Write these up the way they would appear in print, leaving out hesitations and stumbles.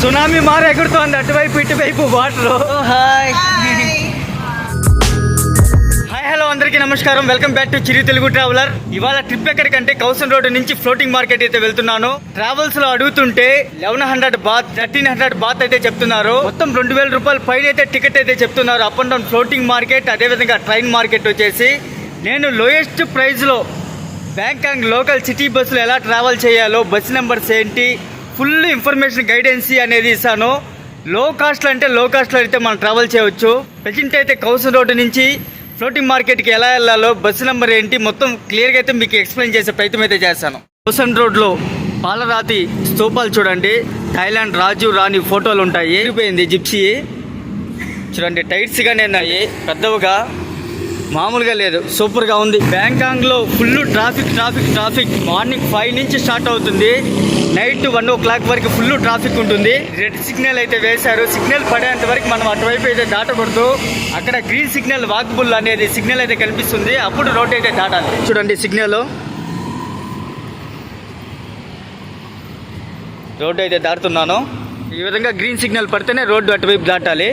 Tsunami మార ఎగురుతోంది అటువైపు ఇటువైపు వాటర్. హాయ్ హాయ్ హలో అందరికీ నమస్కారం. Welcome back to Chiru Telugu traveller. ఇవాళ ట్రిప్ ఎక్కడికంటే కౌసన్ రోడ్ నుంచి ఫ్లోటింగ్ మార్కెట్ అయితే వెళ్తున్నాను. ట్రావెల్స్ లో అడుగుతుంటే 1100 బాత్ 1300 బాత్ అయితే చెప్తున్నారు. మొత్తం 2000 రూపాయలు పైన అయితే టికెట్ అయితే చెప్తున్నారు. Up and down floating market, అదేవిధంగా ట్రైన్ మార్కెట్ వచ్చేసి. నేను లోయెస్ట్ ప్రైస్ లో బ్యాంకాక్ లోకల్ సిటీ బస్సులు ఎలా ట్రావెల్ చేయాలో, బస్ నెంబర్స్ ఏంటి, ఫుల్ ఇన్ఫర్మేషన్ గైడెన్సీ అనేది ఇస్తాను. లో కాస్ట్లో అయితే మనం ట్రావెల్ చేయవచ్చు. ప్రజెంట్ అయితే కౌసన్ రోడ్ నుంచి ఫ్లోటింగ్ మార్కెట్కి ఎలా వెళ్ళాలో, బస్సు నెంబర్ ఏంటి, మొత్తం క్లియర్గా అయితే మీకు ఎక్స్ప్లెయిన్ చేసే ప్రయత్నం అయితే చేస్తాను. కౌసన్ రోడ్లో పాలరాతి స్తూపాలు చూడండి. థాయిలాండ్ రాజు రాణి ఫోటోలు ఉంటాయి. ఎగిరిపోయింది జిప్సీ చూడండి. టైట్స్ గానే ఉన్నాయి, పెద్దవిగా, మామూలుగా లేదు, సూపర్గా ఉంది. బ్యాంకాక్ లో ఫుల్ ట్రాఫిక్ మార్నింగ్ 5 నుంచి స్టార్ట్ అవుతుంది. నైట్ 1 o'clock వరకు ఫుల్ ట్రాఫిక్ ఉంటుంది. రెడ్ సిగ్నల్ అయితే వేశారు. సిగ్నల్ పడేంత వరకు మనం అటువైపు అయితే దాటకూడదు. అక్కడ గ్రీన్ సిగ్నల్ వాకబుల్ అనేది సిగ్నల్ అయితే కనిపిస్తుంది. అప్పుడు రోడ్ అయితే దాటాలి. చూడండి సిగ్నల్, రోడ్డు అయితే దాటుతున్నాను. ఈ విధంగా గ్రీన్ సిగ్నల్ పడితేనే రోడ్డు అటువైపు దాటాలి.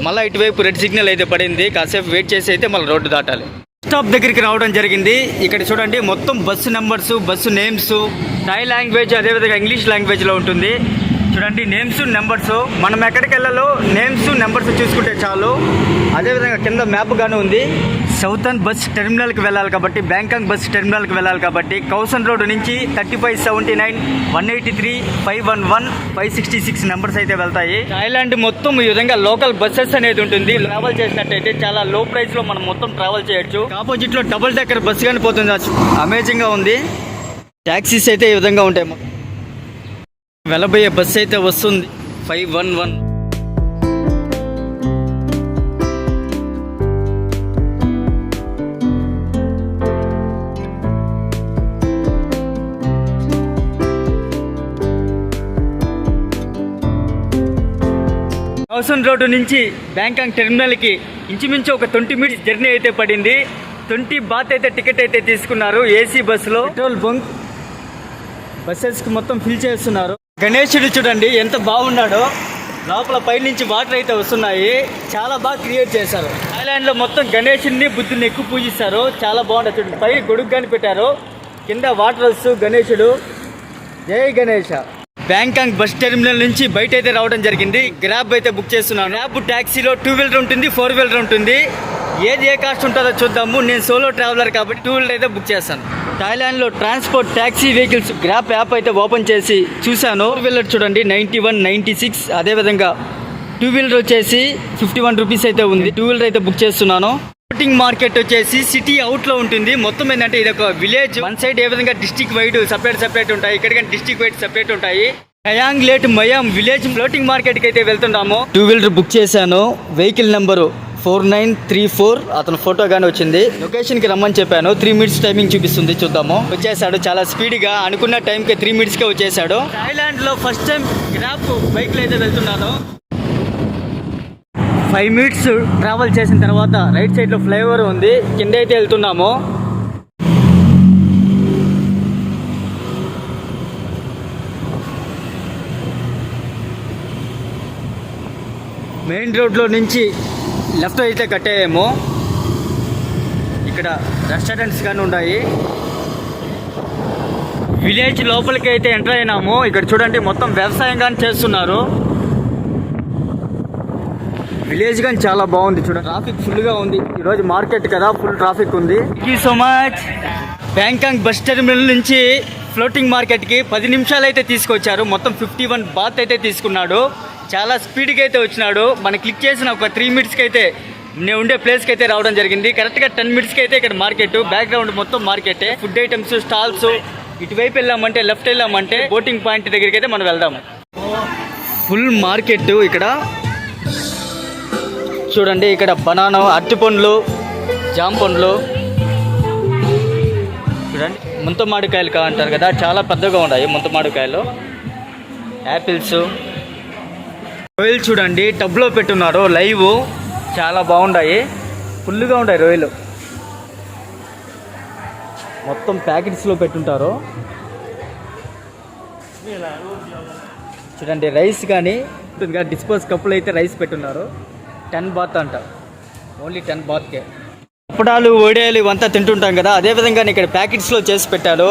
మళ్ళీ ఇటువైపు రెడ్ సిగ్నల్ అయితే పడింది. కాసేపు వెయిట్ చేసి అయితే మళ్ళీ రోడ్డు దాటాలి. స్టాప్ దగ్గరికి రావడం జరిగింది. ఇక్కడ చూడండి మొత్తం bus numbers, bus names, Thai language, అదేవిధంగా ఇంగ్లీష్ లాంగ్వేజ్లో ఉంటుంది. చూడండి నేమ్స్, నెంబర్స్. మనం ఎక్కడికి వెళ్ళాలో నేమ్స్, నెంబర్స్ చూసుకుంటే చాలు. అదేవిధంగా కింద మ్యాప్ గాను ఉంది. సౌతర్న్ బస్ టెర్మినల్కి వెళ్ళాలి కాబట్టి, బ్యాంకాక్ బస్ టెర్మినల్కి వెళ్ళాలి కాబట్టి కౌసన్ రోడ్ నుంచి 3579, 183, 511, 566 నెంబర్స్ అయితే వెళ్తాయి. థాయిలాండ్ మొత్తం ఈ విధంగా లోకల్ బస్సెస్ అనేది ఉంటుంది. ట్రావెల్ చేసినట్టయితే చాలా లో ప్రైస్ లో మనం మొత్తం ట్రావెల్ చేయొచ్చు. ఆపోజిట్ లో డబుల్ డెక్కర్ బస్ కానీ పోతుంది. అమేజింగ్ గా ఉంది. ట్యాక్సీస్ అయితే ఈ విధంగా ఉంటాయి. వెళ్ళబోయే బస్సు అయితే వస్తుంది 511. కౌసన్ రోడ్డు నుంచి బ్యాంకాక్ టెర్మినల్కి ఇంచుమించు ఒక 20 minutes జర్నీ అయితే పడింది. 20 బాత్ అయితే టికెట్ అయితే తీసుకున్నారు. ఏసీ బస్సులో పెట్రోల్ బంక్ బస్సెస్కి మొత్తం ఫిల్ చేస్తున్నారు. గణేశుడు చూడండి ఎంత బాగున్నాడో. లోపల పై నుంచి వాటర్ అయితే వస్తున్నాయి. చాలా బాగా క్రియేట్ చేశారు. థాయిలాండ్లో మొత్తం గణేశుడిని, బుద్ధుని ఎక్కువ పూజిస్తారు. చాలా బాగుంటుంది. చూడండి పై గొడుగు కానీ పెట్టారు, కింద వాటర్స్, గణేశుడు. జై గణేష. బ్యాంకాక్ బస్ టెర్మినల్ నుంచి బయట అయితే రావడం జరిగింది. గ్రాబ్ అయితే బుక్ చేస్తున్నాను. గ్రాబ్ ట్యాక్సీలో 2 wheeler ఉంటుంది, 4 wheeler ఉంటుంది. ఏది ఏ కాస్ట్ ఉంటుందో చూద్దాము. నేను సోలో ట్రావెలర్ కాబట్టి 2 wheeler అయితే బుక్ చేస్తాను. థాయిలాండ్లో transport taxi vehicles Grab app అయితే ఓపెన్ చేసి చూశాను. 4 wheeler చూడండి 91, 96. అదేవిధంగా 2 wheeler వచ్చేసి 51 రూపీస్ అయితే ఉంది. 2 wheeler అయితే బుక్ చేస్తున్నాను. ఫ్లోటింగ్ మార్కెట్ వచ్చేసి సిటీ అవుట్ లో ఉంటుంది. మొత్తం ఏంటంటే ఇది ఒక విలేజ్. వన్ సైడ్ ఏ విధంగా డిస్ట్రిక్ట్ వైడ్ సెపరేట్ ఉంటాయి. ఇక్కడ డిస్ట్రిక్ట్ వైడ్ సెపరేట్ ఉంటాయి. కయాంగ్ లేట్ మయాం విలేజ్ ఫ్లోటింగ్ మార్కెట్ కి అయితే వెళ్తున్నాము. 2 wheeler బుక్ చేశాను. Vehicle number 4934. అతను ఫోటో గానీ వచ్చింది. లొకేషన్ కి రమ్మని చెప్పాను. 3 minutes టైమింగ్ చూపిస్తుంది. చూద్దాము. వచ్చేసాడు చాలా స్పీడ్ గా. అనుకున్న టైం కి 3 minutes కే వచ్చేసాడు. థాయిలాండ్ లో ఫస్ట్ టైం గ్రాబ్ బైక్ లో అయితే వెళ్తున్నాను. 5 minutes ట్రావెల్ చేసిన తర్వాత రైట్ సైడ్ లో ఫ్లైఓవర్ ఉంది. కింద అయితే వెళ్తున్నాము. మెయిన్ రోడ్లో నుంచి లెఫ్ట్ అయితే కట్టేయేమో. ఇక్కడ రెస్టారెంట్స్ కానీ ఉన్నాయి. విలేజ్ లోపలికి అయితే ఎంటర్ అయినాము. ఇక్కడ చూడండి మొత్తం వ్యవసాయం కానీ చేస్తున్నారు. విలేజ్ కానీ చాలా బాగుంది. చూడండి ట్రాఫిక్ ఫుల్గా ఉంది. ఈరోజు మార్కెట్ కదా, ఫుల్ ట్రాఫిక్ ఉంది. Thank you so much. Bangkok bus terminal నుంచి ఫ్లోటింగ్ మార్కెట్కి 10 నిమిషాలు అయితే తీసుకొచ్చారు. మొత్తం 51 బాత్ అయితే తీసుకున్నాడు. చాలా స్పీడ్గా అయితే వచ్చినాడు. మనం క్లిక్ చేసిన ఒక 3 minutesకి అయితే నేను ఉండే ప్లేస్కి అయితే రావడం జరిగింది. కరెక్ట్గా 10 minutesకి అయితే ఇక్కడ మార్కెట్. బ్యాక్గ్రౌండ్ మొత్తం మార్కెటే. Food items, stalls. ఇటువైపు వెళ్ళామంటే, లెఫ్ట్ వెళ్ళామంటే బోటింగ్ పాయింట్ దగ్గరికి అయితే మనం వెళ్దాము. ఫుల్ మార్కెట్ ఇక్కడ. చూడండి ఇక్కడ బనానా, అరటి పండ్లు, జామ పండ్లు. చూడండి ముంత మామిడికాయలు అంటారు కదా, చాలా పెద్దగా ఉన్నాయి ముంత మామిడికాయలు. యాపిల్స్, రొయ్యలు చూడండి టబ్లో పెట్టున్నారు లైవ్. చాలా బాగున్నాయి, ఫుల్గా ఉంటాయి రొయ్యలు. మొత్తం ప్యాకెట్స్లో పెట్టుంటారు. చూడండి రైస్ కానీ డిస్పోజ్ కప్పులు అయితే రైస్ పెట్టున్నారు. 10 బాత్ అంట, ఓన్లీ 10 బాత్కే. అప్పడాలు వడియాలు ఇవంతా తింటుంటాం కదా, అదేవిధంగా ఇక్కడ ప్యాకెట్స్లో చేసి పెట్టారు.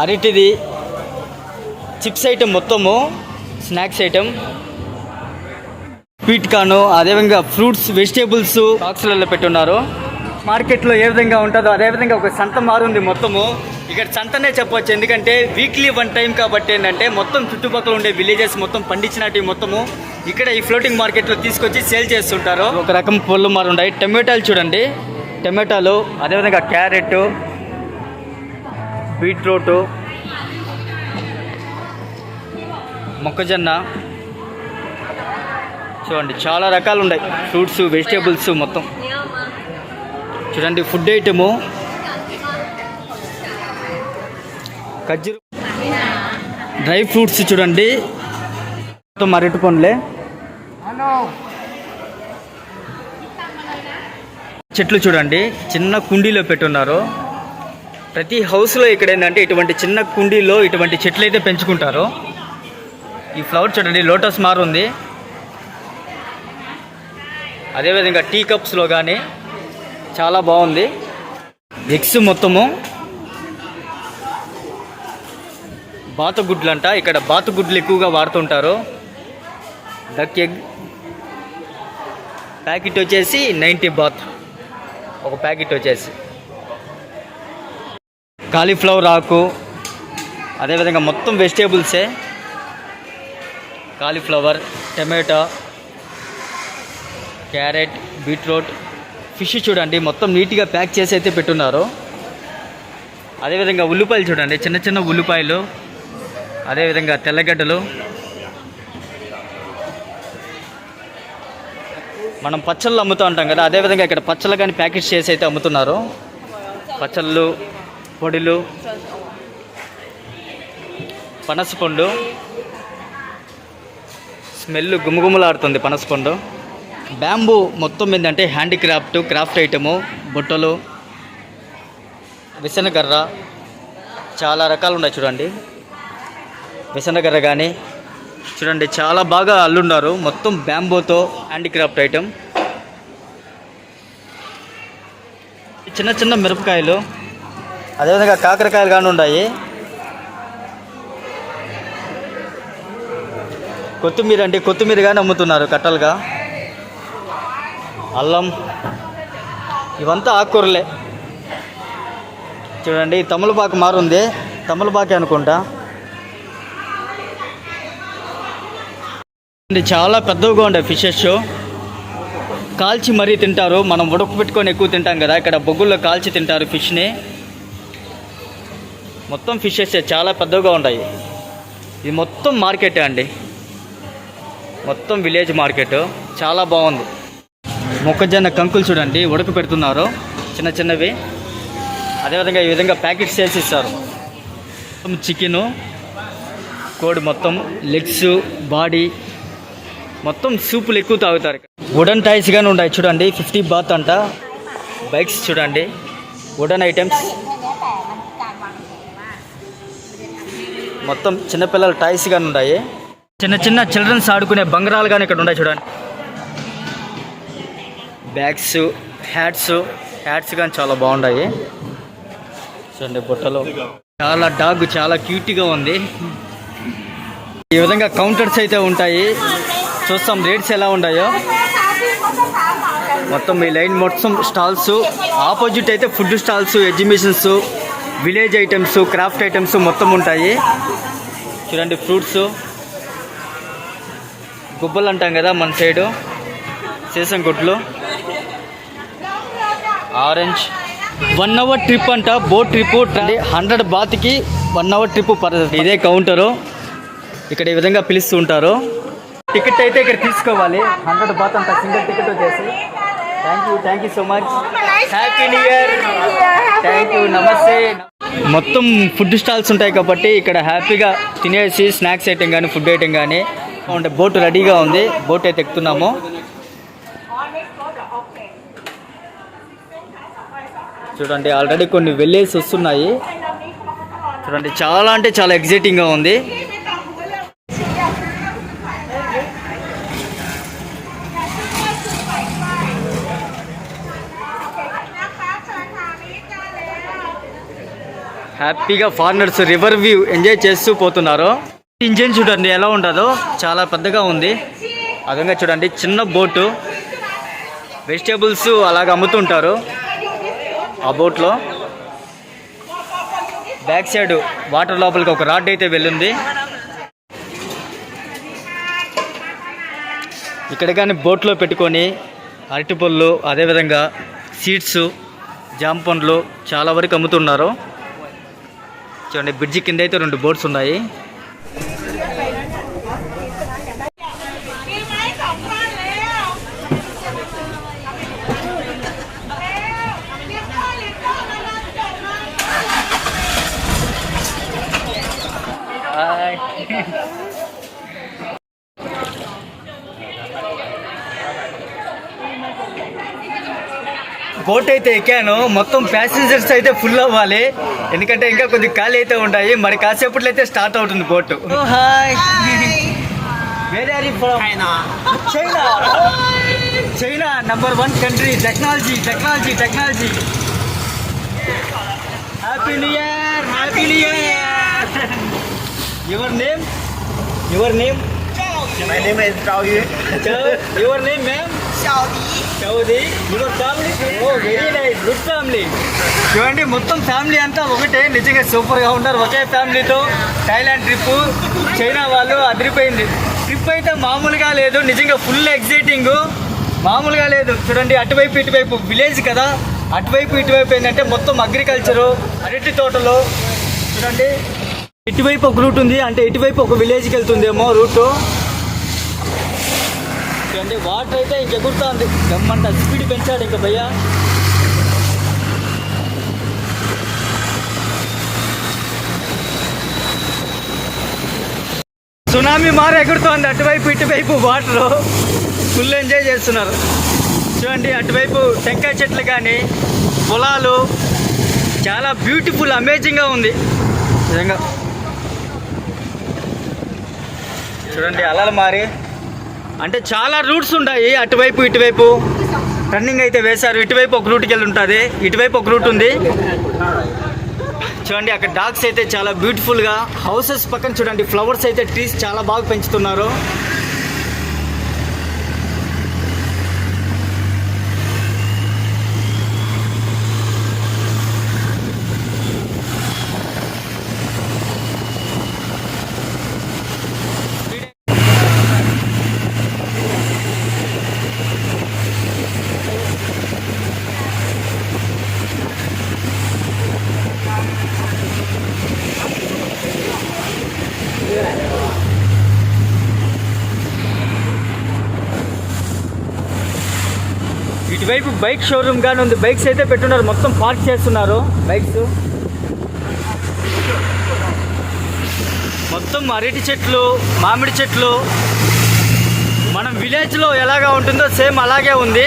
అరటిది చిప్స్ ఐటమ్, మొత్తము స్నాక్స్ ఐటమ్, స్వీట్ కార్న్, అదేవిధంగా ఫ్రూట్స్, వెజిటేబుల్స్ బాక్సులలో పెట్టున్నారు. మార్కెట్లో ఏ విధంగా ఉంటుందో అదేవిధంగా ఒక సంత మారుంది మొత్తము. ఇక్కడ సంతనే చెప్పొచ్చు, ఎందుకంటే వీక్లీ 1 టైం కాబట్టి ఏంటంటే మొత్తం చుట్టుపక్కల ఉండే విలేజెస్ మొత్తం పండించినట్టు మొత్తము ఇక్కడ ఈ ఫ్లోటింగ్ మార్కెట్లో తీసుకొచ్చి సేల్ చేస్తుంటారు. ఒక రకం పళ్ళు మారు ఉన్నాయి. టమాటాలు చూడండి, టమాటాలు, అదేవిధంగా క్యారెట్, బీట్రూట్, మొక్కజొన్న చూడండి, చాలా రకాలు ఉన్నాయి. ఫ్రూట్స్, వెజిటేబుల్స్ మొత్తం చూడండి. ఫుడ్ ఐటము ఖర్జూరం, డ్రై ఫ్రూట్స్ చూడండి, మొత్తం అరటి పండ్లే, చెట్లు చూడండి చిన్న కుండీలో పెట్టున్నారు. ప్రతి హౌస్లో ఇక్కడ ఏంటంటే ఇటువంటి చిన్న కుండీలో ఇటువంటి చెట్లు అయితే పెంచుకుంటారు. ఈ ఫ్లవర్ చూడండి, లోటస్ మార్ ఉంది. అదేవిధంగా టీ కప్స్లో కానీ చాలా బాగుంది. ఎగ్స్ మొత్తము బాతుగుడ్లు అంట, ఇక్కడ బాతుగుడ్లు ఎక్కువగా వాడుతుంటారు. డక్ ఎగ్ ప్యాకెట్ వచ్చేసి 90 బాత్ ఒక ప్యాకెట్ వచ్చేసి. కాలీఫ్లవర్ ఆకు, అదేవిధంగా మొత్తం వెజిటేబుల్సే, కాలీఫ్లవర్, టమాటా, క్యారెట్, బీట్రూట్, ఫిష్ చూడండి మొత్తం నీట్గా ప్యాక్ చేసి అయితే పెట్టున్నారు. అదేవిధంగా ఉల్లిపాయలు చూడండి, చిన్న చిన్న ఉల్లిపాయలు, అదేవిధంగా తెల్లగడ్డలు, మనం పచ్చళ్ళు అమ్ముతూ ఉంటాం కదా, అదేవిధంగా ఇక్కడ పచ్చళ్ళు కానీ ప్యాకెట్స్ చేసి అయితే అమ్ముతున్నారు. పచ్చళ్ళు, పొడిలు, పనసపండు, స్మెల్ గుమగుమలాడుతుంది పనసపండు. బ్యాంబూ మొత్తం ఏంటంటే హ్యాండీక్రాఫ్ట్, క్రాఫ్ట్ ఐటము, బుట్టలు, విసనకర్ర, చాలా రకాలు ఉన్నాయి చూడండి. విసనకర్ర కానీ చూడండి చాలా బాగా అల్లున్నారు, మొత్తం బ్యాంబూతో హ్యాండీక్రాఫ్ట్ ఐటమ్. చిన్న చిన్న మిరపకాయలు, అదేవిధంగా కాకరకాయలు కానీ ఉన్నాయి. కొత్తిమీర అండి, కొత్తిమీర కానీ అమ్ముతున్నారు కట్టలుగా. అల్లం, ఇవంతా ఆకుకూరలే చూడండి. తమలపాకు మారుంది, తమలపాకే అనుకుంటా. చాలా పెద్దవిగా ఉండే ఫిషెస్, కాల్చి మరీ తింటారు. మనం ఉడకపెట్టుకొని ఎక్కువ తింటాం కదా, ఇక్కడ బొగ్గుల్లో కాల్చి తింటారు ఫిష్ని. మొత్తం ఫిషెస్ చాలా పెద్దవిగా ఉన్నాయి. ఇది మొత్తం మార్కెటే అండి, మొత్తం విలేజ్ మార్కెట్, చాలా బాగుంది. మొక్కజొన్న కంకులు చూడండి ఉడక పెడుతున్నారు, చిన్న చిన్నవి. అదేవిధంగా ఈ విధంగా ప్యాకెట్స్ చేసి ఇస్తారు. చికెను, కోడి మొత్తం లెగ్స్, బాడీ మొత్తం సూపులు ఎక్కువ తాగుతారు. వుడన్ టాయ్స్ కానీ ఉన్నాయి చూడండి, 50 బాత్ అంట. బైక్స్ చూడండి, వుడన్ ఐటమ్స్ మొత్తం చిన్నపిల్లల టాయ్స్ కానీ ఉన్నాయి. చిన్న చిన్న చిల్డ్రన్స్ ఆడుకునే బంగారాలు కానీ ఇక్కడ ఉన్నాయి చూడండి. బ్యాగ్స్, హ్యాట్స్ కానీ చాలా బాగున్నాయి చూడండి. బుట్టలు, చాలా డాగ్ చాలా క్యూట్గా ఉంది. ఈ విధంగా కౌంటర్స్ అయితే ఉంటాయి, చూస్తాం రేట్స్ ఎలా ఉన్నాయో. మొత్తం ఈ లైన్ మొత్తం స్టాల్స్, ఆపోజిట్ అయితే food stalls, exhibitions, village items, craft items మొత్తం ఉంటాయి చూడండి. ఫ్రూట్స్, గుబ్బలు అంటాం కదా మన సైడు, సీసం గుడ్లు, ఆరెంజ్. 1 అవర్ ట్రిప్ అంట, బోట్ ట్రిప్. 100 బాత్కి 1 అవర్ ట్రిప్ పడుతుంది. ఇదే కౌంటరు, ఇక్కడ ఈ విధంగా పిలుస్తూ ఉంటారు. టికెట్ అయితే ఇక్కడ తీసుకోవాలి, 100 బాత్ అంట సింగిల్ టికెట్ వచ్చేసి. Thank you so much, happy new year, thank you, నమస్తే. మొత్తం ఫుడ్ స్టాల్స్ ఉంటాయి కాబట్టి ఇక్కడ హ్యాపీగా తినేసి స్నాక్స్ ఐటమ్ కానీ ఫుడ్ ఐటమ్ కానీ ఉంటే. బోట్ రెడీగా ఉంది, బోట్ అయితే ఎక్కుతున్నాము. చూడండి ఆల్రెడీ కొన్ని వెళ్ళేసి వస్తున్నాయి చూడండి. చాలా అంటే చాలా ఎగ్జైటింగ్గా ఉంది. హ్యాపీగా ఫారినర్స్ రివర్ వ్యూ ఎంజాయ్ చేస్తూ పోతున్నారు. ఇంజిన్ చూడండి ఎలా ఉంటుందో, చాలా పెద్దగా ఉంది. అదంగా చూడండి చిన్న బోటు, వెజిటేబుల్స్ అలాగ అమ్ముతుంటారు ఆ బోట్లో. బ్యాక్ సైడ్ వాటర్ లోపలికి ఒక రాడ్ అయితే వెళ్ళింది. ఇక్కడ కానీ బోట్లో పెట్టుకొని అరటిపళ్ళు, అదేవిధంగా సీడ్స్, జామ పండ్లు చాలా వరకు అమ్ముతున్నారు. చూడండి బ్రిడ్జి కింద అయితే 2 బోట్స్ ఉన్నాయి. బోట్ అయితే ఎక్కాను. మొత్తం ప్యాసింజర్స్ అయితే ఫుల్ అవ్వాలి, ఎందుకంటే ఇంకా కొద్ది ఖాళీ అయితే ఉంటాయి. మరి కాసేపట్లో అయితే స్టార్ట్ అవుతుంది boat. Hi, where are you from? China. China number 1 country. Technology. Happy new year. Your name? My name is Zhao Yu. Your name, ma'am? Xiaodi. Your family? Oh, very nice. Good family. చూడండి మొత్తం family అంతా ఒకటే. నిజంగా సూపర్గా ఉన్నారు. ఒకే ఫ్యామిలీతో Thailand trip. China వాళ్ళు అదిరిపోయింది. ట్రిప్ అయితే మామూలుగా లేదు, నిజంగా ఫుల్ ఎగ్జైటింగ్, మామూలుగా లేదు. చూడండి అటువైపు ఇటువైపు విలేజ్ కదా, అటువైపు ఇటువైపు ఏంటంటే మొత్తం అగ్రికల్చరు, అరటి తోటలు. చూడండి ఇటువైపు ఒక రూట్ ఉంది, అంటే ఇటువైపు ఒక విలేజ్కి వెళ్తుందేమో రూటు. చూడండి వాటర్ అయితే ఇంకెగురుతుంది, గమ్మంట స్పీడ్ పెంచాడు ఇంకా భయ్యా. సునామీ మారి ఎగురుతోంది అటువైపు ఇటువైపు వాటర్. ఫుల్ ఎంజాయ్ చేస్తున్నారు. చూడండి అటువైపు టెంకాయ చెట్లు కానీ, పొలాలు చాలా బ్యూటిఫుల్, అమేజింగ్గా ఉంది నిజంగా. చూడండి అలలు మారి, అంటే చాలా రూట్స్ ఉన్నాయి అటువైపు ఇటువైపు. టర్నింగ్ అయితే వేశారు. ఇటువైపు ఒక రూట్కి వెళ్ళి ఉంటుంది, ఇటువైపు ఒక రూట్ ఉంది. చూడండి అక్కడ డాగ్స్ అయితే చాలా బ్యూటిఫుల్గా, హౌసెస్ పక్కన చూడండి ఫ్లవర్స్ అయితే, ట్రీస్ చాలా బాగా పెంచుతున్నారు. ఇటువైపు బైక్ షోరూమ్ కానీ ఉంది. బైక్స్ అయితే పెట్టున్నారు, మొత్తం పార్క్ చేస్తున్నారు బైక్స్. మొత్తం అరటి చెట్లు, మామిడి చెట్లు. మనం విలేజ్లో ఎలాగా ఉంటుందో సేమ్ అలాగే ఉంది.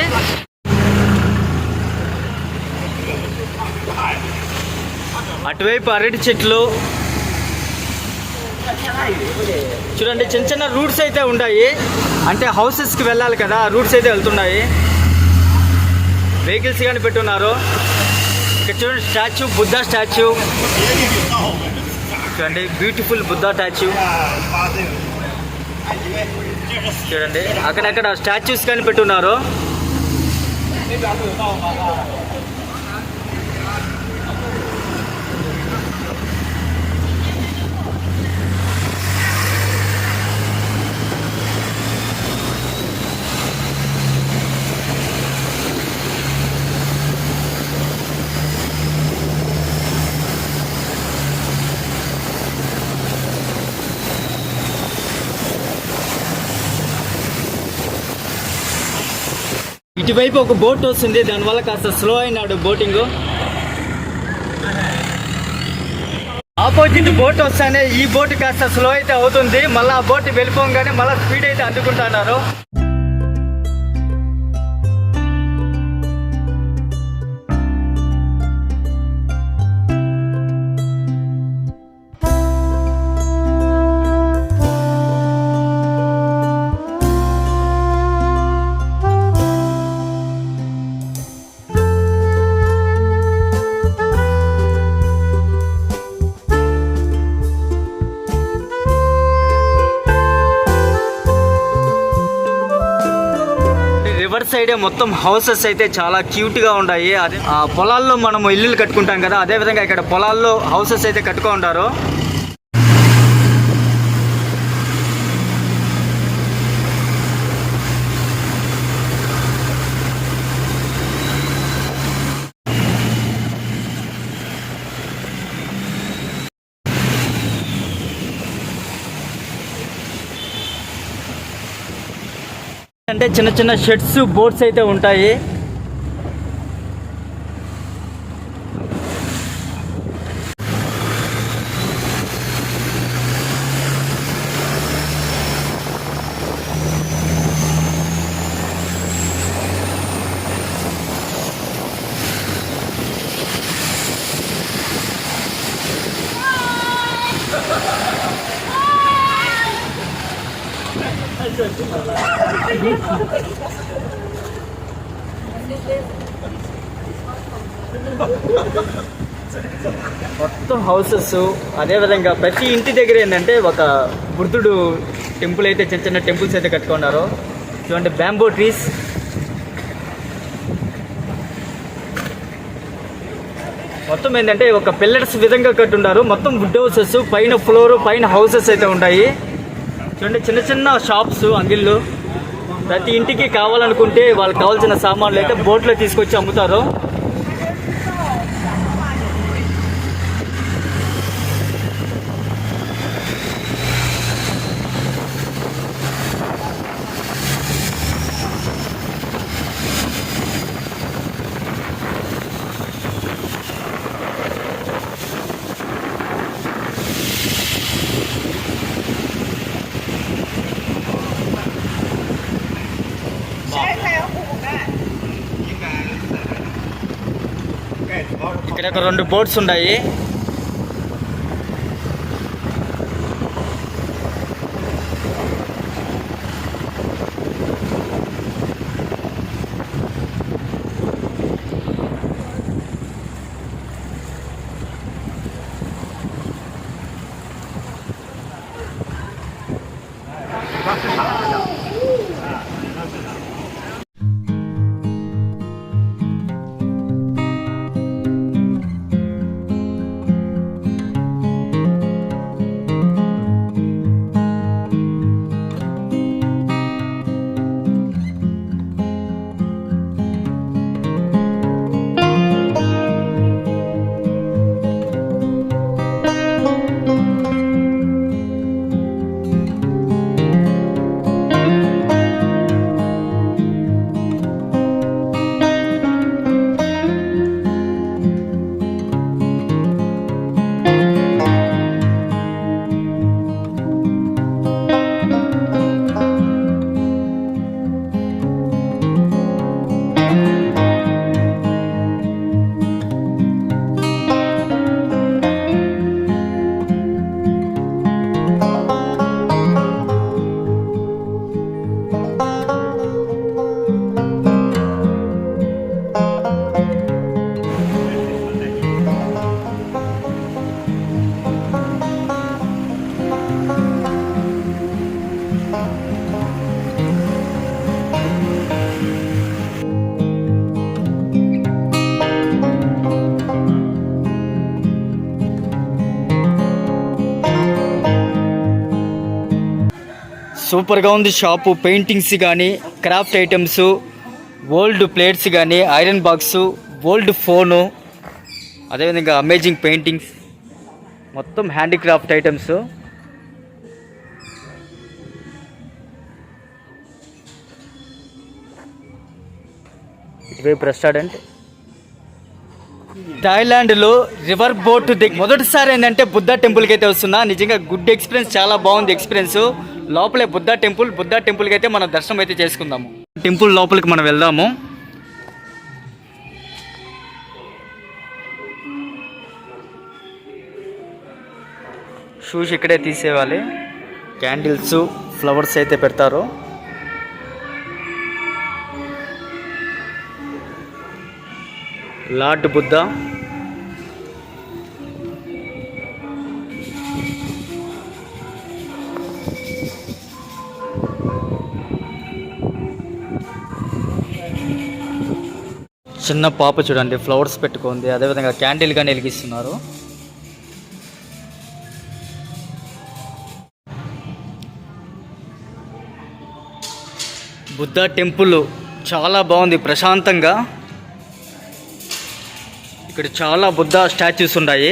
అటువైపు అరటి చెట్లు. చూడండి చిన్న చిన్న రూట్స్ అయితే ఉన్నాయి, అంటే హౌసెస్కి వెళ్ళాలి కదా, ఆ రూట్స్ అయితే వెళ్తున్నాయి. వెహికల్స్ కానీ పెట్టున్నారు. ఇక్కడ చూడండి స్టాచ్యూ, బుద్ధా స్టాచ్యూ. చూడండి బ్యూటిఫుల్ బుద్ధా స్టాచ్యూ. చూడండి అక్కడక్కడ స్టాచ్యూస్ కానీ పెట్టున్నారు. ఇటువైపు ఒక బోట్ వస్తుంది, దానివల్ల కాస్త స్లో అయినాడు బోటింగ్. ఆపోజిట్ బోట్ వస్తానే ఈ బోట్ కాస్త స్లో అయితే అవుతుంది. మళ్ళీ ఆ బోట్ వెళ్ళిపోగానే మళ్ళీ స్పీడ్ అయితే అందుకుంటున్నారు. రివర్ సైడే మొత్తం హౌసెస్ అయితే చాలా క్యూట్గా ఉన్నాయి. అదే పొలాల్లో మనం ఇల్లులు కట్టుకుంటాం కదా, అదేవిధంగా ఇక్కడ పొలాల్లో హౌసెస్ అయితే కట్టుకో ఉంటారు. అంటే చిన్న చిన్న షెడ్స్, బోట్స్ అయితే ఉంటాయి. మొత్తం హౌసెస్, అదేవిధంగా ప్రతి ఇంటి దగ్గర ఏంటంటే ఒక బుద్ధుడు టెంపుల్ అయితే, చిన్న చిన్న టెంపుల్స్ అయితే కట్టుకున్నారు. చూడండి, బ్యాంబో ట్రీస్. మొత్తం ఏంటంటే ఒక పిల్లర్స్ విధంగా కట్టున్నారు. మొత్తం వుడ్ హౌసెస్, పైన ఫ్లోర్, పైన హౌసెస్ అయితే ఉంటాయి. చూడండి, చిన్న చిన్న షాప్స్, అంగిళ్ళు. ప్రతి ఇంటికి కావాలనుకుంటే వాళ్ళకి కావాల్సిన సామాన్లు అయితే బోట్లో తీసుకొచ్చి అమ్ముతారు. ఇక్కడ ఒక 2 బోట్స్ ఉన్నాయి. సూపర్గా ఉంది షాపు. పెయింటింగ్స్ కానీ, క్రాఫ్ట్ ఐటమ్స్, ఓల్డ్ ప్లేట్స్ కానీ, ఐరన్ బాక్సు, ఓల్డ్ ఫోను, అదేవిధంగా అమేజింగ్ పెయింటింగ్స్, మొత్తం హ్యాండీక్రాఫ్ట్ ఐటమ్స్. ఇటువైపు రెస్టారెంట్. థాయిలాండ్లో రివర్ బోట్ మొదటిసారి ఏంటంటే బుద్ధ టెంపుల్కి అయితే వస్తున్నా. నిజంగా గుడ్ ఎక్స్పీరియన్స్, చాలా బాగుంది ఎక్స్పీరియన్స్. లోపలే బుద్ధ టెంపుల్కి అయితే మనం దర్శనం అయితే చేసుకుందాము. టెంపుల్ లోపలికి మనం వెళ్దాము. షూస్ ఇక్కడే తీసేవాలి. క్యాండిల్స్, ఫ్లవర్స్ అయితే పెడతారు. లార్డ్ బుద్ధ. చిన్న పాప చూడండి ఫ్లవర్స్ పెట్టుకుంది, అదేవిధంగా క్యాండిల్ కానీ వెలిగిస్తున్నారు. బుద్ధ టెంపుల్ చాలా బాగుంది, ప్రశాంతంగా. ఇక్కడ చాలా బుద్ధ స్టాచ్యూస్ ఉన్నాయి.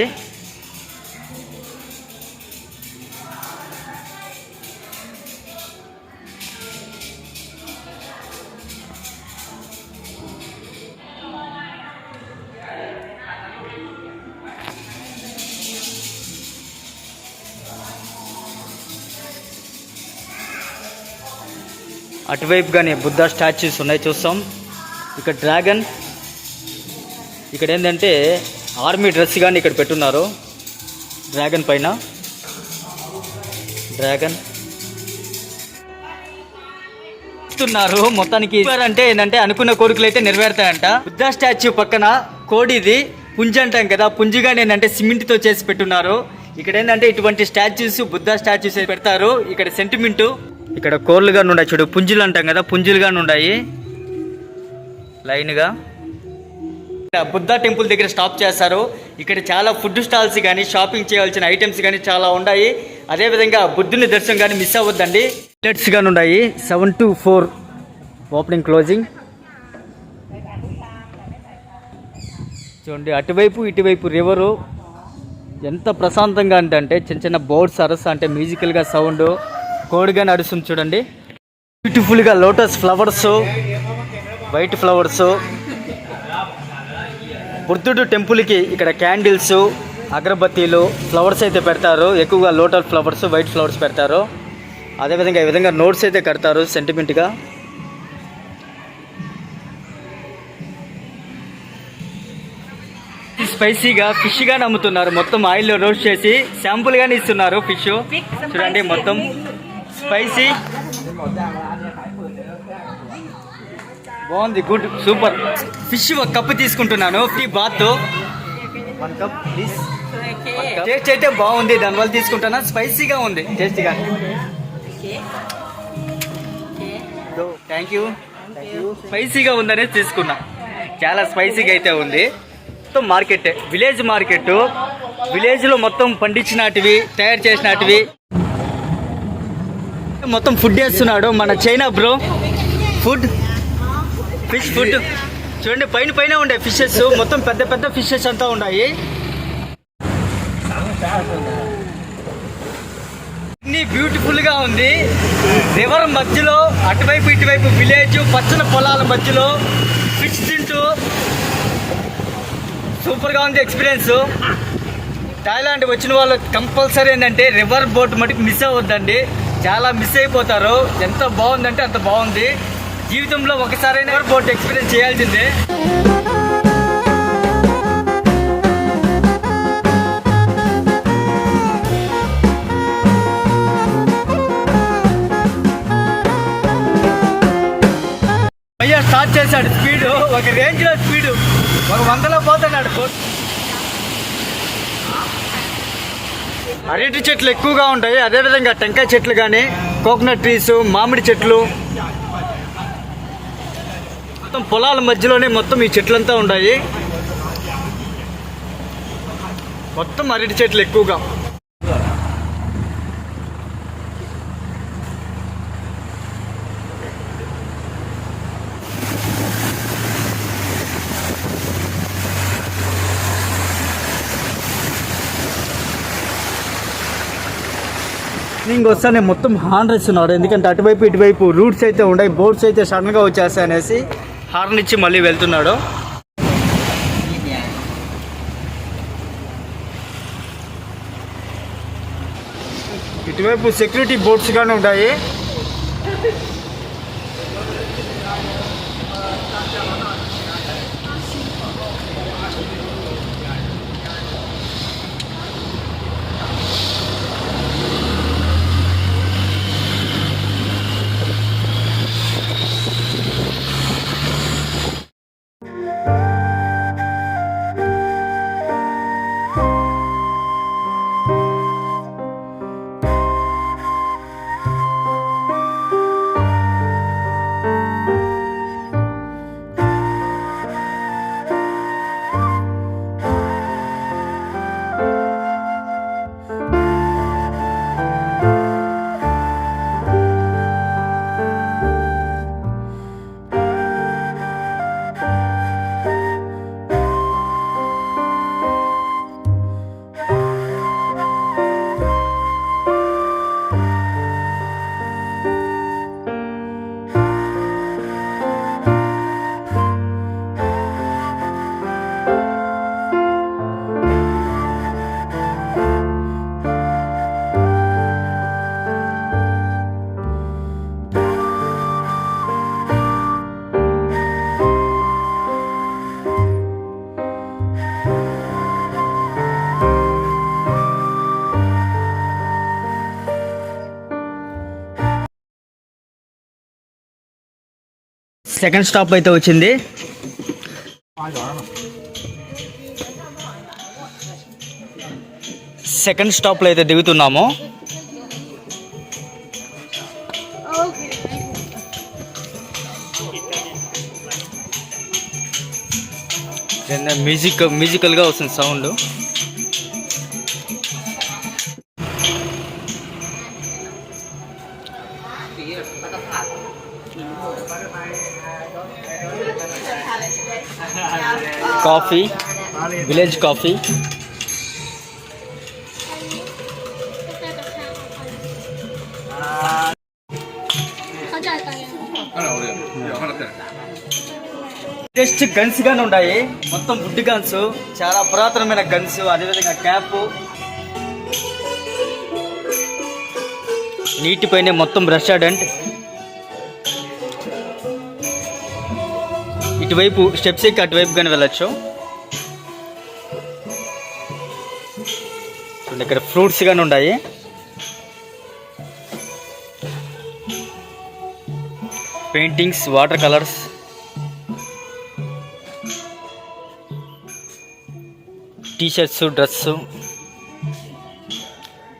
అటువైపు కానీ బుద్ధ స్టాచ్యూస్ ఉన్నాయి, చూస్తాం. ఇక్కడ డ్రాగన్, ఇక్కడ ఏంటంటే ఆర్మీ డ్రెస్ కానీ ఇక్కడ పెట్టున్నారు. డ్రాగన్ పైన డ్రాగన్ ఇస్తున్నారు. మొత్తానికి అంటే ఏంటంటే అనుకున్న కోరికలు అయితే నెరవేరుతాయంట. బుద్ధ స్టాచ్యూ పక్కన కోడిది పుంజి అంటాం కదా, పుంజిగాని ఏంటంటే సిమెంట్తో చేసి పెట్టున్నారు. ఇక్కడ ఏంటంటే ఇటువంటి స్టాచ్యూస్ బుద్ధ స్టాచ్యూస్ పెడతారు. ఇక్కడ సెంటిమెంటు, ఇక్కడ కోర్లుగా ఉన్నాయి చూడు, పుంజులు అంటాం కదా, పుంజులుగా ఉన్నాయి లైన్గా. బుద్ధ టెంపుల్ దగ్గర స్టాప్ చేస్తారు. ఇక్కడ చాలా ఫుడ్ స్టాల్స్ కానీ షాపింగ్ చేయాల్సిన ఐటమ్స్ కానీ చాలా ఉన్నాయి. అదేవిధంగా బుద్ధుని దర్శనం కానీ మిస్ అవ్వద్దండి. టికెట్స్ కానీ ఉన్నాయి. 7 to 4 ఓపెనింగ్ క్లోజింగ్. చూడండి అటువైపు ఇటువైపు రివరు ఎంత ప్రశాంతంగా అంటే చిన్న చిన్న బోర్డ్స్ అరస్ అంటే మ్యూజికల్గా సౌండ్, కోడిగా నడుస్తుంది చూడండి. బ్యూటిఫుల్గా లోటస్ ఫ్లవర్స్, వైట్ ఫ్లవర్స్. బుద్ధుడు టెంపుల్కి ఇక్కడ క్యాండిల్స్, అగరబత్తీలు, ఫ్లవర్స్ అయితే పెడతారు. ఎక్కువగా లోటస్ ఫ్లవర్స్, వైట్ ఫ్లవర్స్ పెడతారు. అదేవిధంగా ఈ విధంగా నోట్స్ అయితే కడతారు సెంటిమెంట్గా. స్పైసీగా ఫిష్ గాని అమ్ముతున్నారు. మొత్తం ఆయిల్లో రోస్ట్ చేసి శాంపుల్ గాని ఇస్తున్నారు. ఫిష్ చూడండి మొత్తం స్పైసీ, బాగుంది, గుడ్, సూపర్. ఫిష్ ఒక కప్పు తీసుకుంటున్నాను. బాత్ 1 కప్ ప్లీజ్. టేస్ట్ అయితే బాగుంది, దానివల్ల తీసుకుంటున్నా. స్పైసీగా ఉంది టేస్ట్గా. Thank you. స్పైసీగా ఉందనేది తీసుకున్నా. చాలా స్పైసీగా అయితే ఉంది. మొత్తం మార్కెట్, విలేజ్ మార్కెట్. విలేజ్లో మొత్తం పండించినటివి, తయారు చేసినటివి. మొత్తం ఫుడ్ వేస్తున్నాడు మన China bro. Food, fish food చూడండి, పైన పైన ఉండే ఫిషెస్, మొత్తం పెద్ద పెద్ద ఫిషెస్ అంతా ఉన్నాయి. అన్ని బ్యూటిఫుల్ గా ఉంది. రివర్ మధ్యలో అటువైపు ఇటువైపు విలేజ్, పచ్చని పొలాల మధ్యలో ఫిష్ తింటూ సూపర్ గా ఉంది ఎక్స్పీరియన్స్. థాయిలాండ్ వచ్చిన వాళ్ళు కంపల్సరీ ఏంటంటే రివర్ బోట్ మటుకు మిస్ అవ్వద్దండి, చాలా మిస్ అయిపోతారు. ఎంత బాగుందంటే అంత బాగుంది. జీవితంలో ఒకసారైనా రివర్ బోట్ ఎక్స్పీరియన్స్ చేయాల్సిందే. అయ్యా స్టార్ట్ చేశాడు స్పీడ్, ఒక రేంజ్ లో స్పీడ్, ఒక 100లో పోతున్నాడు. అరటి చెట్లు ఎక్కువగా ఉంటాయి. అదేవిధంగా టెంకాయ చెట్లు కానీ, కోకోనట్ ట్రీస్, మామిడి చెట్లు, మొత్తం పొలాల మధ్యలోనే మొత్తం ఈ చెట్లంతా ఉన్నాయి. మొత్తం అరటి చెట్లు ఎక్కువగా. వస్తానే మొత్తం హార్న్ ఇస్తున్నాడు, ఎందుకంటే అటువైపు ఇటువైపు రూట్స్ అయితే ఉన్నాయి, బోట్స్ అయితే సడన్గా వచ్చేస్తాయి అనేసి హార్న్ ఇచ్చి మళ్ళీ వెళ్తున్నాడు. ఇటువైపు సెక్యూరిటీ బోట్స్ కానీ ఉన్నాయి. సెకండ్ స్టాప్ అయితే వచ్చింది. సెకండ్ స్టాప్లో అయితే దిగుతున్నాము. మ్యూజికల్గా వస్తుంది sound. Coffee, village coffee. Just guns గానే ఉన్నాయి, మొత్తం వుడ్ గన్స్, చాలా పురాతనమైన గన్స్. అదేవిధంగా క్యాప్, నీటిపైనే మొత్తం రెస్టారెంట్. ఇటువైపు స్టెప్స్ ఎక్కి అటువైపు కానీ వెళ్ళచ్చు. ఇక్కడ ఫ్రూట్స్ కానీ ఉన్నాయి. Paintings, water colours, T-shirts, dress,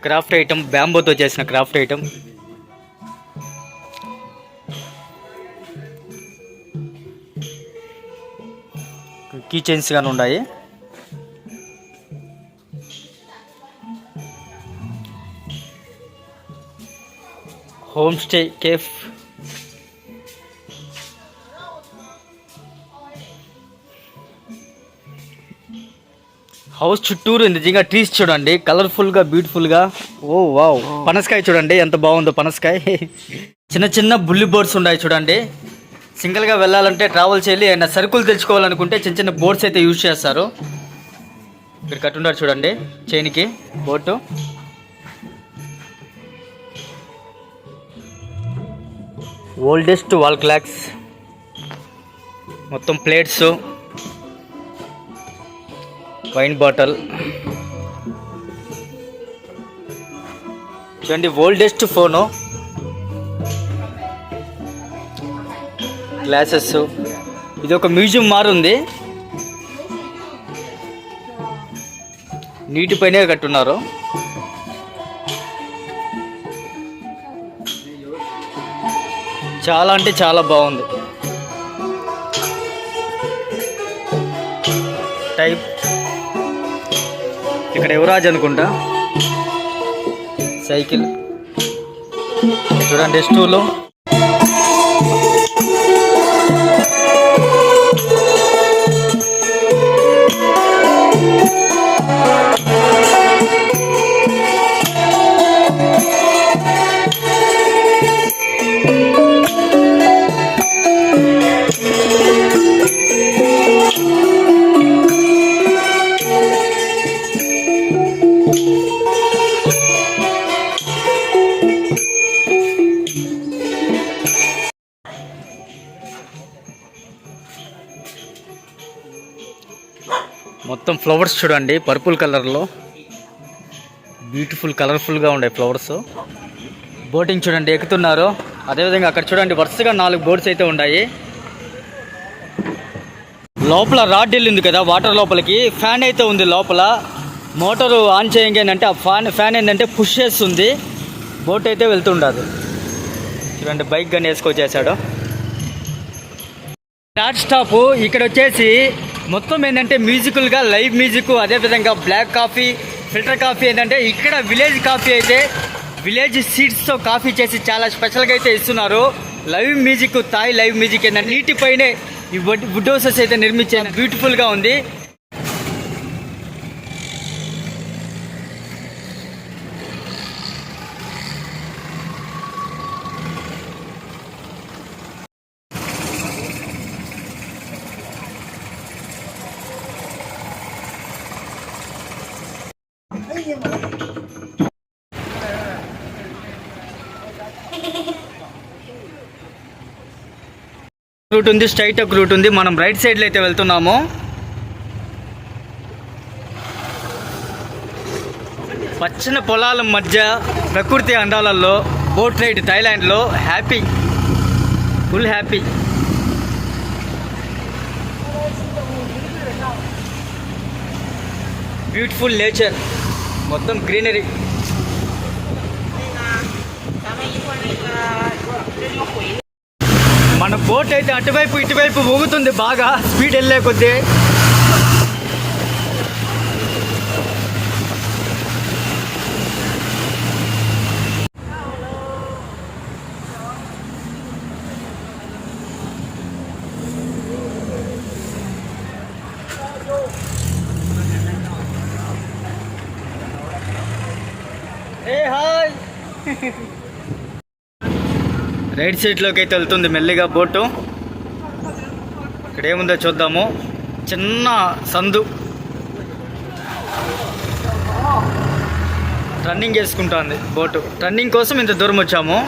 craft item, బ్యాంబోతో చేసిన క్రాఫ్ట్ ఐటమ్. కీ చైన్స్ కానీ ఉన్నాయి. Home stay, cafe. హౌస్ చుట్టూరు నిజంగా ట్రీస్ చూడండి, కలర్ఫుల్గా, బ్యూటిఫుల్గా. ఓ వావ్, పనసకాయ చూడండి ఎంత బాగుందో పనసకాయ. చిన్న చిన్న బుల్లి బోర్డ్స్ ఉన్నాయి చూడండి. సింగిల్గా వెళ్ళాలంటే ట్రావెల్ చేయాలి, ఏమైనా సరుకులు తెచ్చుకోవాలనుకుంటే చిన్న చిన్న బోట్స్ అయితే యూజ్ చేస్తారు. ఇక్కడ కట్టున్నారు చూడండి చైన్కి బోటు. ఓల్డెస్ట్ వాల్ క్లాక్స్, మొత్తం ప్లేట్స్, వైన్ బాటిల్ చూడండి. Oldest phone, glasses. ఇది ఒక మ్యూజియం మారుంది, నీటిపైనే కట్టున్నారు. చాలా అంటే చాలా బాగుంది. టైప్ ఇక్కడ యువరాజ్ అనుకుంటా. సైకిల్ చూడండి, స్టూలు. మొత్తం ఫ్లవర్స్ చూడండి, పర్పుల్ కలర్లో బ్యూటిఫుల్ కలర్ఫుల్గా ఉండే ఫ్లవర్స్. బోటింగ్ చూడండి, ఎక్కుతున్నారు. అదేవిధంగా అక్కడ చూడండి వరుసగా 4 బోట్స్ అయితే ఉన్నాయి. లోపల రాడ్ వెళ్ళింది కదా వాటర్ లోపలికి, ఫ్యాన్ అయితే ఉంది లోపల. మోటారు ఆన్ చేయంగానంటే ఆ ఫ్యాన్ ఏంటంటే పుష్ చేస్తుంది, బోట్ అయితే వెళ్తుండదు. చూడండి బైక్ కానీ వేసుకొచ్చేసాడు. థర్డ్ స్టాప్ ఇక్కడ వచ్చేసి మొత్తం ఏంటంటే మ్యూజికల్గా లైవ్ మ్యూజిక్, అదేవిధంగా బ్లాక్ కాఫీ, ఫిల్టర్ కాఫీ. ఏంటంటే ఇక్కడ విలేజ్ కాఫీ అయితే విలేజ్ సీడ్స్తో కాఫీ చేసి చాలా స్పెషల్గా అయితే ఇస్తున్నారు. Live music, Thai live music ఏంటంటే నీటిపైనే ఈ వుడ్ హౌసెస్ అయితే నిర్మించారు, బ్యూటిఫుల్గా ఉంది. రూట్ ఉంది, స్ట్రైట్ ఒక రూట్ ఉంది. మనం రైట్ సైడ్లో అయితే వెళ్తున్నాము. పచ్చని పొలాల మధ్య ప్రకృతి అందాలలో బోట్ రైడ్ థాయిలాండ్లో happy, full happy. Beautiful nature, మొత్తం గ్రీనరీ. మన బోట్ అయితే అటువైపు ఇటువైపు ఊగుతుంది బాగా స్పీడ్ వెళ్ళే కొద్దీ. హాయ్. రైట్ సైడ్లోకి అయితే వెళ్తుంది మెల్లిగా బోటు. ఇక్కడ ఏముందో చూద్దాము. చిన్న సందు, రన్నింగ్ వేసుకుంటుంది బోటు. రన్నింగ్ కోసం ఇంత దూరం వచ్చాము.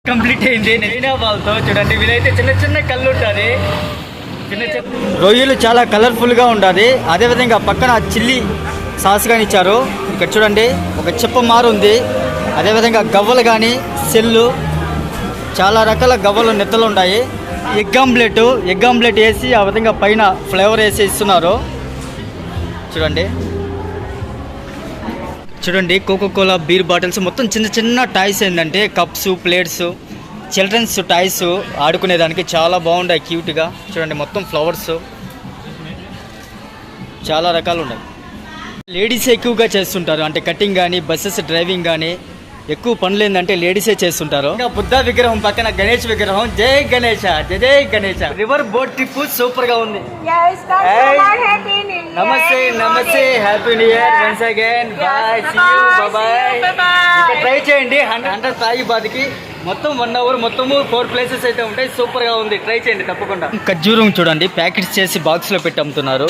కంప్లీట్ అయింది. నైనా వాళ్ళతో చూడండి, వీలైతే చిన్న చిన్న కళ్ళు ఉంటుంది. చిన్న చిన్న రొయ్యలు చాలా కలర్ఫుల్గా ఉంటుంది. అదేవిధంగా పక్కన చిల్లీ సాస్ కానీ ఇచ్చారు. ఇక్కడ చూడండి ఒక చెప్ప మారు ఉంది. అదేవిధంగా గవ్వలు కానీ సెల్లు, చాలా రకాల గవ్వలు నెత్తలు ఉన్నాయి. ఎగ్ ఆమ్లెట్ వేసి ఆ విధంగా పైన ఫ్లేవర్ వేసి ఇస్తున్నారు. చూడండి కోకోకోలా బీర్ బాటిల్స్, మొత్తం చిన్న చిన్న టాయ్స్. ఏంటంటే కప్స్, ప్లేట్స్, చిల్డ్రన్స్ టాయ్స్ ఆడుకునేదానికి చాలా బాగుంటాయి క్యూట్గా. చూడండి మొత్తం ఫ్లవర్స్, చాలా రకాలు ఉన్నాయి. లేడీస్ ఎక్కువగా చేస్తుంటారు, అంటే కటింగ్ కానీ బస్సెస్ డ్రైవింగ్ కానీ ఎక్కువ పనులు ఏంటంటే లేడీసే చేస్తుంటారు. ఇంకా బుద్ధ విగ్రహం పక్కన గణేష్ విగ్రహం. జై గణేష, జై Ganesha. River boat trip super గా ఉంది. నమస్తే, happy new year once again. Bye, see you, bye. ఇంకా ట్రై చేయండి 100 తాయిబాద్కి. మొత్తం 1 అవర్, మొత్తము 4 ప్లేసెస్ అయితే ఉంటాయి. సూపర్ గా ఉంది, ట్రై చేయండి తప్పకుండా. ఖర్జూరం చూడండి, ప్యాకెట్స్ చేసి బాక్స్ లో పెట్టి అమ్ముతున్నారు.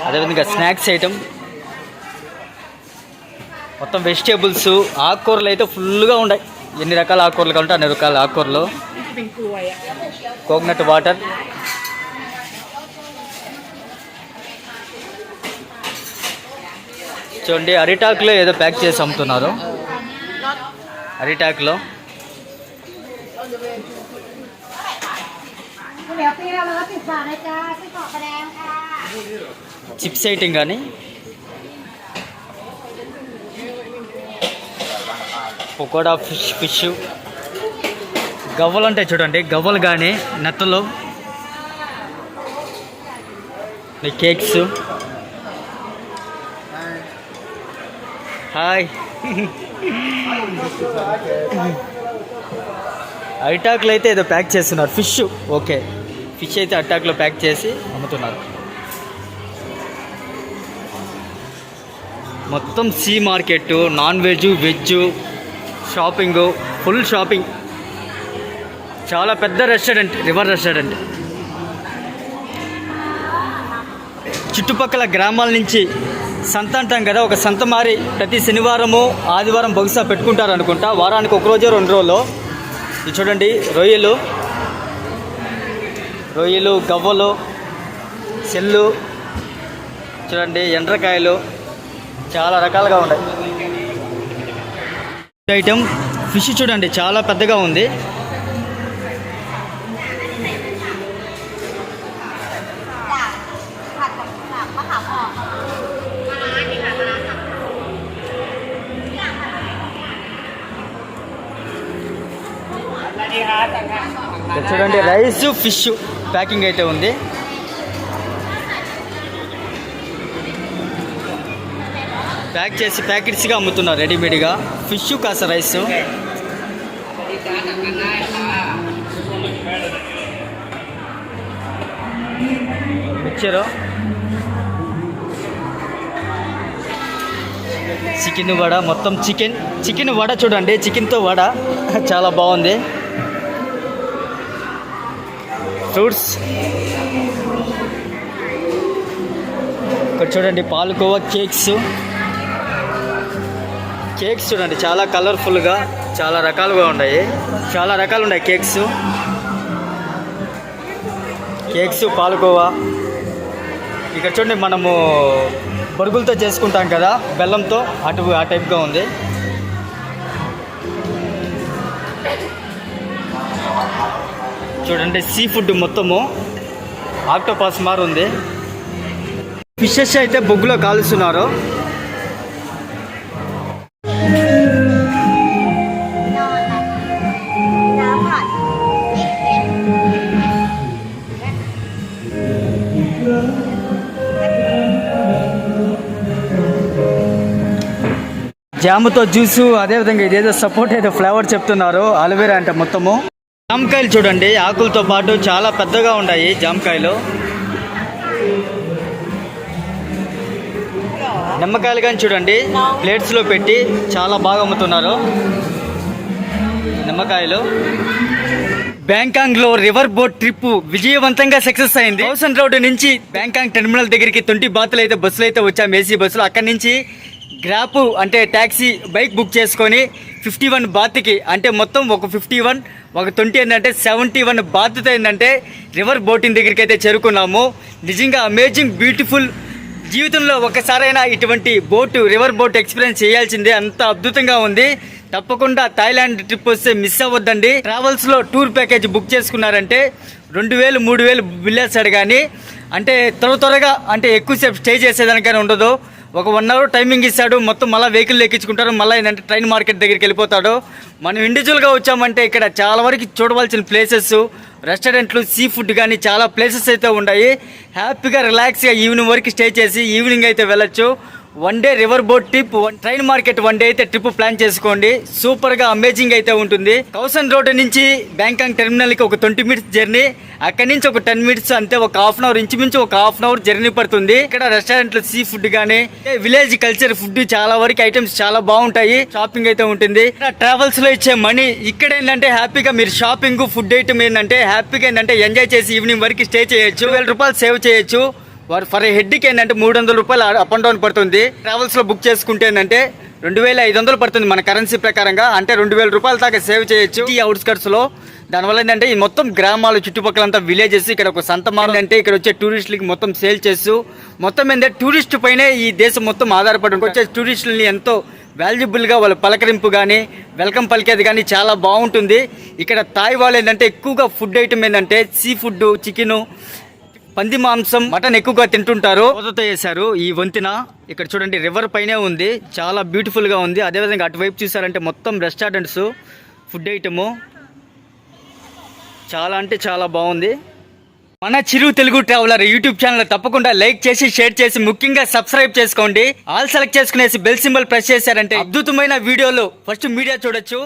అదేవిధంగా స్నాక్స్ ఐటమ్, మొత్తం వెజిటేబుల్స్, ఆకుకూరలు అయితే ఫుల్గా ఉన్నాయి. ఎన్ని రకాల ఆకుకూరలు కావాలంటే అన్ని రకాల ఆకుకూరలు. కోకోనట్ వాటర్, చూడండి అరిటాకులో ఏదో ప్యాక్ చేసి అమ్ముతున్నారు. అరిటాకులో చిప్స్ ఐటమ్ కానీ, పకోడా, ఫిష్, గవ్వలు ఉంటాయి చూడండి, గవ్వలు కానీ నెత్తలు, కేక్స్. హాయ్. అరిటాకులు అయితే ఏదో ప్యాక్ చేస్తున్నారు. ఫిష్, ఓకే, ఫిష్ అయితే అరిటాకులో ప్యాక్ చేసి అమ్ముతున్నారు. మొత్తం sea market, non veg, veg shopping, full shopping. చాలా పెద్ద రెస్టారెంట్, రివర్ రెస్టారెంట్. చుట్టుపక్కల గ్రామాల నుంచి సంత అంటాం కదా, ఒక సంత మారి ప్రతి శనివారము ఆదివారం బహుశా పెట్టుకుంటారు అనుకుంటా, వారానికి ఒక రోజు 2 రోజులు. ఇది చూడండి, రొయ్యలు, గవ్వలు, సెల్లు, చూడండి ఎండ్రకాయలు, చాలా రకాలుగా ఉన్నాయి. ఐటమ్ ఫిష్ చూడండి చాలా పెద్దగా ఉంది. చూడండి రైస్ ఫిష్ ప్యాకింగ్ అయితే ఉంది. ప్యాక్ చేసి ప్యాకెట్స్గా అమ్ముతున్నారు రెడీమేడ్గా. ఫిష్ కాస్త రైస్. మిక్చరు, చికెన్ వడ, మొత్తం చికెన్ వడ చూడండి, చికెన్తో వడ చాలా బాగుంది. ఫ్రూట్స్ ఇక్కడ చూడండి, పాలకోవా, కేక్స్ చూడండి చాలా కలర్ఫుల్గా చాలా రకాలుగా ఉన్నాయి. చాలా రకాలు ఉన్నాయి కేక్స్, పాలకోవా. ఇక్కడ చూడండి, మనము బొరుగులతో చేసుకుంటాం కదా బెల్లంతో, ఆ టైప్గా ఉంది. చూడండి సీ ఫుడ్ మొత్తము ఆక్టోపాస్ మారు ఉంది. ఫిషెస్ అయితే బొగ్గులో కాలుస్తున్నారు. జాముతో జ్యూసు, అదేవిధంగా ఇదేదో సపోర్ట్ ఏదో ఫ్లేవర్ చెప్తున్నారు, అలోవెరా అంటే మొత్తము. జామకాయలు చూడండి, ఆకులతో పాటు చాలా పెద్దగా ఉన్నాయి జామకాయలు. నిమ్మకాయలు కానీ చూడండి ప్లేట్స్లో పెట్టి చాలా బాగా అమ్ముతున్నారు నిమ్మకాయలు. బ్యాంకాంగ్లో రివర్ బోట్ ట్రిప్ విజయవంతంగా సక్సెస్ అయింది. 1000 రోడ్ నుంచి బ్యాంకాంగ్ టెర్మినల్ దగ్గరికి 20 బాతులు అయితే బస్సులు అయితే వచ్చాము, ఏసీ బస్సులు. అక్కడి నుంచి గ్రాప్ అంటే ట్యాక్సీ బైక్ బుక్ చేసుకొని 51 బాత్కి, అంటే మొత్తం ఒక 51 ఒక 20 ఏంటంటే 71 బాత్తో ఏంటంటే రివర్ బోటింగ్ దగ్గరికి అయితే చేరుకున్నాము. నిజంగా అమేజింగ్ బ్యూటిఫుల్. జీవితంలో ఒకసారైనా ఇటువంటి రివర్ బోట్ ఎక్స్పీరియన్స్ చేయాల్సిందే, అంత అద్భుతంగా ఉంది. తప్పకుండా థాయిలాండ్ ట్రిప్ వస్తే మిస్ అవ్వద్దండి. ట్రావెల్స్లో టూర్ ప్యాకేజ్ బుక్ చేసుకున్నారంటే 2000 3000 బిల్లేస్తాడు, కానీ అంటే త్వరగా అంటే ఎక్కువసేపు స్టే చేసేదానికైనా ఉండదు. ఒక 1 అవర్ టైమింగ్ ఇస్తాడు, మొత్తం మళ్ళీ వెహికల్ ఎక్కించుకుంటారు, మళ్ళీ ఏంటంటే ట్రైన్ మార్కెట్ దగ్గరికి వెళ్ళిపోతాడు. మనం ఇండివిజువల్గా వచ్చామంటే ఇక్కడ చాలా వరకు చూడవలసిన ప్లేసెస్, రెస్టారెంట్లు, సీ ఫుడ్ కానీ చాలా ప్లేసెస్ అయితే ఉన్నాయి. హ్యాపీగా రిలాక్స్గా ఈవినింగ్ వరకు స్టే చేసి ఈవినింగ్ అయితే వెళ్ళొచ్చు. 1 day river boat trip, train market 1 day అయితే ట్రిప్ ప్లాన్ చేసుకోండి. సూపర్గా అమేజింగ్ అయితే ఉంటుంది. 1000 రోడ్ నుంచి బ్యాంకాంగ్ టెర్మినల్కి ఒక 20 మినిట్స్ జర్నీ, అక్కడి నుంచి ఒక 10 మినిట్స్ అంతే, ఒక ½ అవర్, ఇంచుమించు ఒక ½ అవర్ జర్నీ పడుతుంది. ఇక్కడ రెస్టారెంట్లు, సీ ఫుడ్ కానీ విలేజ్ కల్చర్ ఫుడ్ చాలా వరకు ఐటమ్స్ చాలా బాగుంటాయి. షాపింగ్ అయితే ఉంటుంది. ట్రావెల్స్ లో ఇచ్చే మనీ ఇక్కడ ఏంటంటే హ్యాపీగా మీరు షాపింగ్, ఫుడ్ ఐటమ్ ఏంటంటే హ్యాపీగా ఏంటంటే ఎంజాయ్ చేసి ఈవినింగ్ వరకు స్టే చేయొచ్చు. 2000 రూపాయలు సేవ్ చేయొచ్చు. ఫర్ హెడ్కి ఏంటంటే 300 రూపాయలు అప్ అండ్ డౌన్ పడుతుంది. ట్రావెల్స్ లో బుక్ చేసుకుంటే ఏంటంటే 2500 పడుతుంది మన కరెన్సీ ప్రకారంగా, అంటే 2000 రూపాయల దాకా సేవ్ చేయొచ్చు ఈ అవుట్స్కట్స్ లో. దానివల్ల ఏంటంటే ఈ మొత్తం గ్రామాలు, చుట్టుపక్కలంతా విలేజెస్, ఇక్కడ ఒక సంత మాల్ అంటే ఇక్కడ వచ్చే టూరిస్టులకి మొత్తం సేల్ చేస్తూ మొత్తం ఏంటంటే టూరిస్ట్ పైనే ఈ దేశం మొత్తం ఆధారపడి ఉంటుంది. వచ్చే టూరిస్టులని ఎంతో వాల్యుబుల్గా వాళ్ళ పలకరింపు కానీ వెల్కమ్ పలికేది కానీ చాలా బాగుంటుంది. ఇక్కడ థాయ్ వాళ్ళు ఏంటంటే ఎక్కువగా ఫుడ్ ఐటమ్ ఏంటంటే సీ ఫుడ్, చికెను, పంది మాంసం, మటన్ ఎక్కువగా తింటుంటారు. కోతతో చేశారు ఈ వంతెన. ఇక్కడ చూడండి రివర్ పైనే ఉంది, చాలా బ్యూటిఫుల్గా ఉంది. అదేవిధంగా అటువైపు చూసారంటే మొత్తం రెస్టారెంట్స్, ఫుడ్ ఐటము చాలా అంటే చాలా బాగుంది. మన Chiru Telugu traveller YouTube channel తప్పకుండా లైక్ చేసి, షేర్ చేసి, ముఖ్యంగా సబ్స్క్రైబ్ చేసుకోండి. ఆల్ సెలెక్ట్ చేసుకునేసి బెల్ సింబల్ ప్రెస్ చేశారంటే అద్భుతమైన వీడియోలు ఫస్ట్ మీడియా చూడొచ్చు.